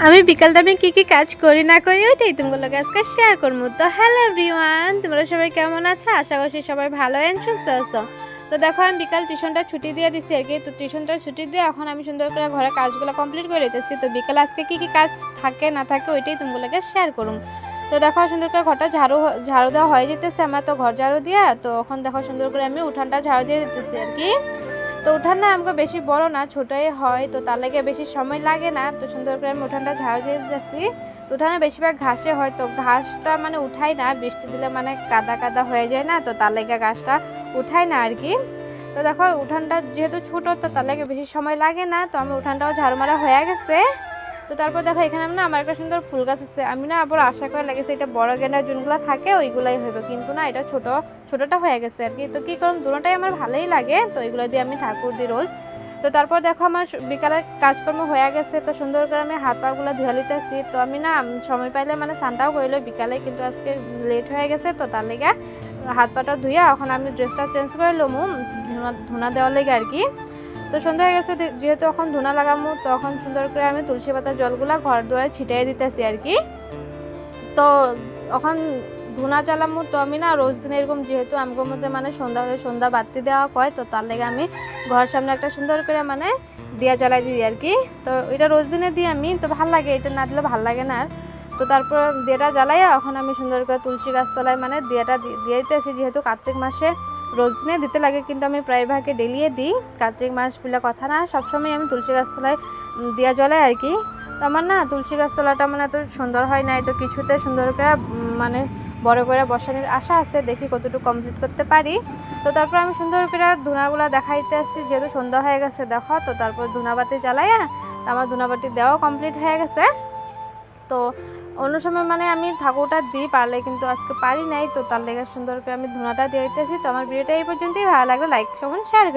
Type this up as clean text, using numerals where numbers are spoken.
আমি বিকাল টাইমে কি কাজ করি না করি ওইটাই তোমাগুলোকে আজকে শেয়ার করবো। তো হ্যালো এভরিওয়ান, তোমরা সবাই কেমন আছো? আশা করছি সবাই ভালো এন্ড সুস্থ আছো। তো দেখো আমি বিকাল টিউশনটা ছুটি দিয়ে দিছি আর কি। তো টিউশনটা ছুটি দিয়ে এখন আমি সুন্দর করে ঘরের কাজগুলো কমপ্লিট করে দিতেছি। তো বিকালে আজকে কি কাজ থাকে না থাকে ওইটাই তোমাগুলোকে শেয়ার করুম। তো দেখো সুন্দর করে ঘরটা ঝাড়ু দেওয়া হয়ে যেতেছে আমার। তো ঘর ঝাড়ু দিয়ে তো এখন দেখো সুন্দর করে আমি উঠানটা ঝাড়ু দিয়ে দিতেছি আর কি। তো উঠান না আমাকে বেশি বড় না, ছোটই হয়, তো তার লাগে বেশি সময় লাগে না। তো সুন্দর করে আমি উঠানটা ঝাড়ু দিয়ে দিতেছি। তো উঠানে বেশিরভাগ ঘাসে হয়, তো ঘাসটা মানে উঠাই না, বৃষ্টি দিলে মানে কাদা কাদা হয়ে যায় না, তো তার লাগে ঘাসটা উঠাই না আর কি। তো দেখো উঠানটা যেহেতু ছোট তো তার লাগে বেশি সময় লাগে না। তো আমি উঠানটাও ঝাড়ু মারা হয়ে গেছে। তো তারপর দেখো এখানে না আমার একটা সুন্দর ফুল গাছ আছে। আমি না আবার আশা করে লেগেছে এটা বড় গেন্ডার যোনগুলো থাকে ওইগুলাই হইবে, কিন্তু না এটা ছোটটা হয়ে গেছে আর কি। তো কি করুন, দুটোটাই আমার ভালোই লাগে, তো এগুলো দিয়ে আমি ঠাকুর দিই রোজ। তো তারপর দেখো আমার বিকালের কাজকর্ম হয়ে গেছে। তো সুন্দর করে আমি হাত পাগুলো ধুয়ে লিতেছি। তো আমি না সময় পাইলে মানে স্নানটাও করিলো বিকালে, কিন্তু আজকে লেট হয়ে গেছে, তো তার লেগে হাত পাটা ধুয়ে এখন আমি ড্রেসটা চেঞ্জ করে লমু ধুনা দেওয়ার লেগে আর কি। তো সন্ধ্যা হয়ে গেছে, যেহেতু এখন ধুনা লাগামু, তখন সুন্দর করে আমি তুলসী পাতার জলগুলা ঘর দুয়ারে ছিটাই দিতেছি আর কি। তো এখন ধুনা জ্বালামু, তো আমি না রোজ দিন এরকম, যেহেতু আমগোর মধ্যে মানে সন্ধ্যা বাতি দেওয়া হয়, তো তার লেগে আমি ঘরের সামনে একটা সুন্দর করে মানে দিয়া জ্বালাই দিই আর কি। তো এটা রোজ দিনে দিই আমি, তো ভাল লাগে, এটা না দিলে ভাল লাগে না আর। তো তারপর দিয়াটা জ্বালাইয়া এখন আমি সুন্দর করে তুলসী গাছতলায় মানে দিয়াটা দিয়ে দিতেছি। যেহেতু কার্তিক মাসে রোজ দিনে দিতে লাগে, কিন্তু আমি প্রায় ভাগে ডেলিয়ে দিই। কার্তিক মাস বলে কথা না, সবসময় আমি তুলসী গাছতলায় দিয়া জ্বলাই আর কি। তো আমার না তুলসী গাছতলাটা মানে এত সুন্দর হয় না, তো কিছুতে সুন্দর করে মানে বড় করে বসানোর আশা আছে, দেখি কতটুকু কমপ্লিট করতে পারি। তো তারপর আমি সুন্দর করে ধুনাগুলো দেখাইতে আসছি, যেহেতু সন্ধ্যা হয়ে গেছে দেখো। তো তারপর ধুনাবাতি জ্বালাইয়া আমার ধুনাবাতি দেওয়াও কমপ্লিট হয়ে গেছে। তো অন্য সময় মানে আমি ঠাকুরটা দিই পারলে, কিন্তু আজকে পারি নাই, তো তার লেগে সুন্দর করে আমি ধুনাটা দিয়ে দিতেছি। তো আমার ভিডিওটা এই পর্যন্তই, ভালো লাগলে লাইক শেয়ার করে।